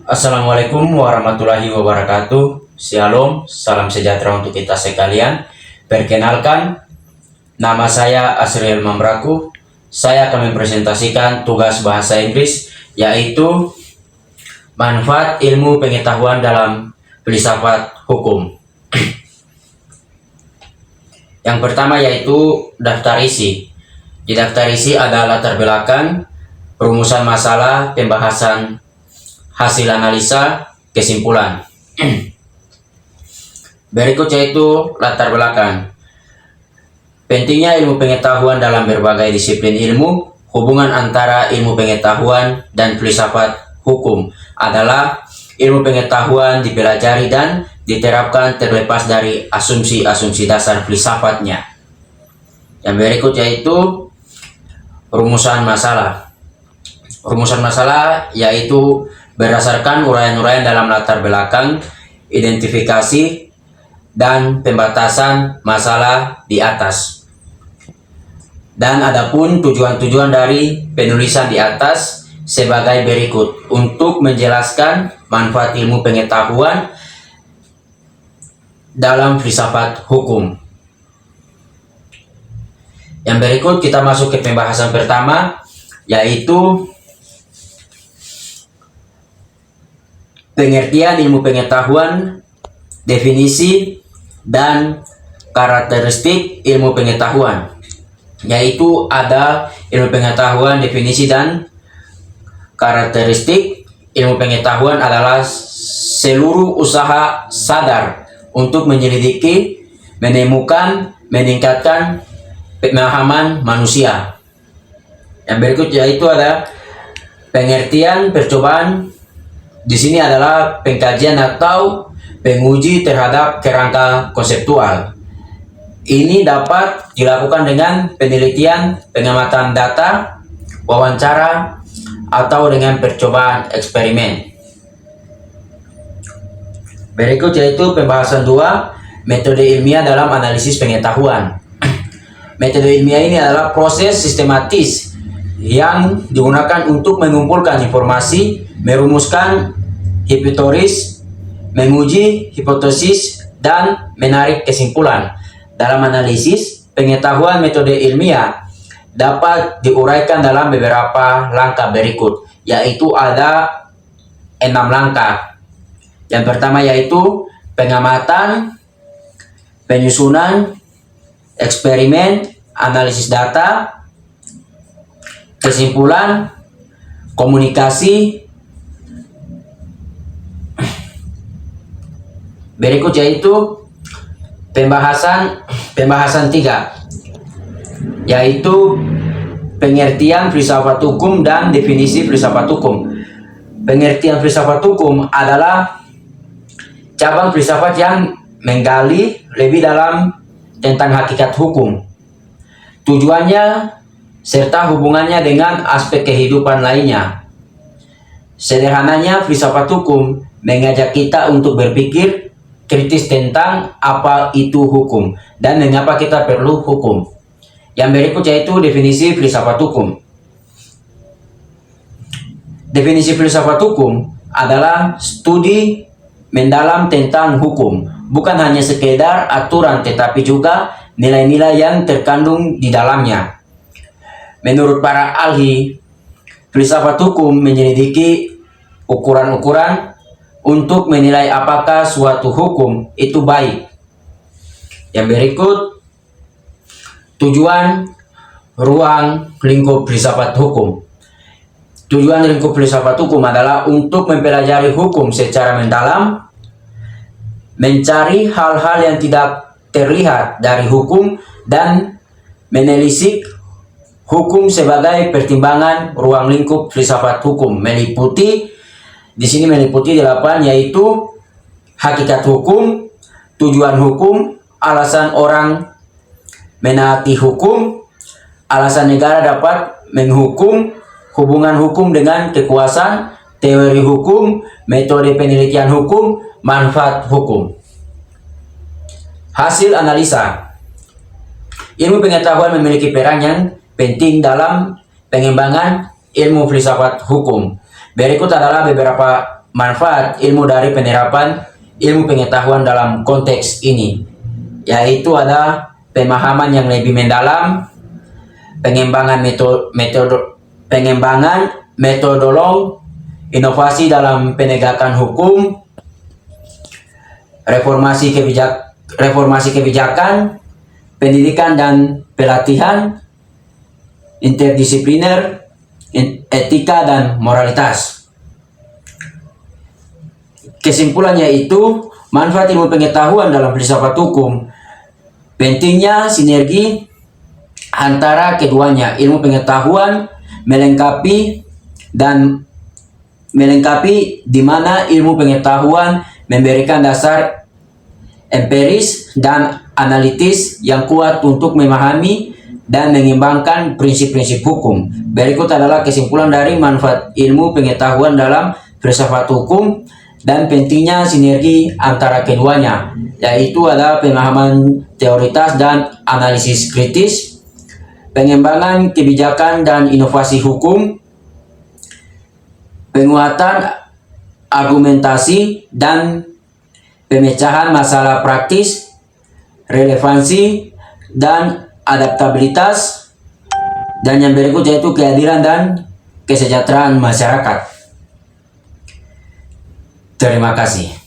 Assalamualaikum warahmatullahi wabarakatuh. Shalom, salam sejahtera untuk kita sekalian. Perkenalkan, nama saya Asriel Mambraku. Saya akan mempresentasikan tugas bahasa Inggris, yaitu manfaat ilmu pengetahuan dalam filsafat hukum. Yang pertama yaitu daftar isi. Di daftar isi ada latar belakang, perumusan masalah, pembahasan, hasil analisa, kesimpulan. Berikut yaitu latar belakang. Pentingnya ilmu pengetahuan dalam berbagai disiplin ilmu. Hubungan antara ilmu pengetahuan dan filsafat hukum adalah ilmu pengetahuan dipelajari dan diterapkan terlepas dari asumsi-asumsi dasar filsafatnya. Yang berikut yaitu rumusan masalah. Rumusan masalah yaitu berdasarkan uraian-uraian dalam latar belakang, identifikasi, dan pembatasan masalah di atas. Dan adapun tujuan-tujuan dari penulisan di atas sebagai berikut untuk menjelaskan manfaat ilmu pengetahuan dalam filsafat hukum. Yang berikut kita masuk ke pembahasan pertama, yaitu pengertian ilmu pengetahuan, definisi, dan karakteristik ilmu pengetahuan. Yaitu ada ilmu pengetahuan, definisi, dan karakteristik. Ilmu pengetahuan adalah seluruh usaha sadar untuk menyelidiki, menemukan, meningkatkan pemahaman manusia. Yang berikut yaitu ada pengertian percobaan. Di sini adalah pengkajian atau penguji terhadap kerangka konseptual. Ini dapat dilakukan dengan penelitian, pengamatan data, wawancara, atau dengan percobaan eksperimen. Berikut yaitu pembahasan 2, metode ilmiah dalam analisis pengetahuan. Metode ilmiah ini adalah proses sistematis yang digunakan untuk mengumpulkan informasi, merumuskan hipotesis, menguji hipotesis, dan menarik kesimpulan. Dalam analisis pengetahuan, metode ilmiah dapat diuraikan dalam beberapa langkah berikut, yaitu ada 6 langkah. Yang pertama yaitu pengamatan, penyusunan, eksperimen, analisis data, kesimpulan, komunikasi. Berikut yaitu pembahasan 3, yaitu pengertian filsafat hukum dan definisi filsafat hukum. Pengertian filsafat hukum adalah cabang filsafat yang menggali lebih dalam tentang hakikat hukum, tujuannya, serta hubungannya dengan aspek kehidupan lainnya. Sederhananya, filsafat hukum mengajak kita untuk berpikir kritis tentang apa itu hukum dan mengapa kita perlu hukum. Yang berikut yaitu definisi filsafat hukum. Definisi filsafat hukum adalah studi mendalam tentang hukum, bukan hanya sekedar aturan tetapi juga nilai-nilai yang terkandung di dalamnya. Menurut para ahli, filsafat hukum menyelidiki ukuran-ukuran untuk menilai apakah suatu hukum itu baik. Yang berikut tujuan ruang lingkup filsafat hukum. Tujuan lingkup filsafat hukum adalah untuk mempelajari hukum secara mendalam, mencari hal-hal yang tidak terlihat dari hukum, dan menelisik hukum sebagai pertimbangan ruang lingkup filsafat hukum. Di sini meliputi 8, yaitu hakikat hukum, tujuan hukum, alasan orang menaati hukum, alasan negara dapat menghukum, hubungan hukum dengan kekuasaan, teori hukum, metode penelitian hukum, manfaat hukum. Hasil analisa. Ilmu pengetahuan memiliki peran yang penting dalam pengembangan ilmu filsafat hukum. Berikut adalah beberapa manfaat ilmu dari penerapan ilmu pengetahuan dalam konteks ini, yaitu ada pemahaman yang lebih mendalam, pengembangan metodologi, inovasi dalam penegakan hukum, reformasi kebijakan, pendidikan dan pelatihan, interdisipliner, etika dan moralitas. Kesimpulannya itu, manfaat ilmu pengetahuan dalam filsafat hukum, pentingnya sinergi antara keduanya. Ilmu pengetahuan melengkapi di mana ilmu pengetahuan memberikan dasar empiris dan analitis yang kuat untuk memahami dan mengembangkan prinsip-prinsip hukum. Berikut adalah kesimpulan dari manfaat ilmu pengetahuan dalam filsafat hukum dan pentingnya sinergi antara keduanya, yaitu ada pemahaman teoritas dan analisis kritis, pengembangan kebijakan dan inovasi hukum, penguatan argumentasi dan pemecahan masalah praktis, relevansi dan adaptabilitas, dan yang berikut yaitu keadilan dan kesejahteraan masyarakat. Terima kasih.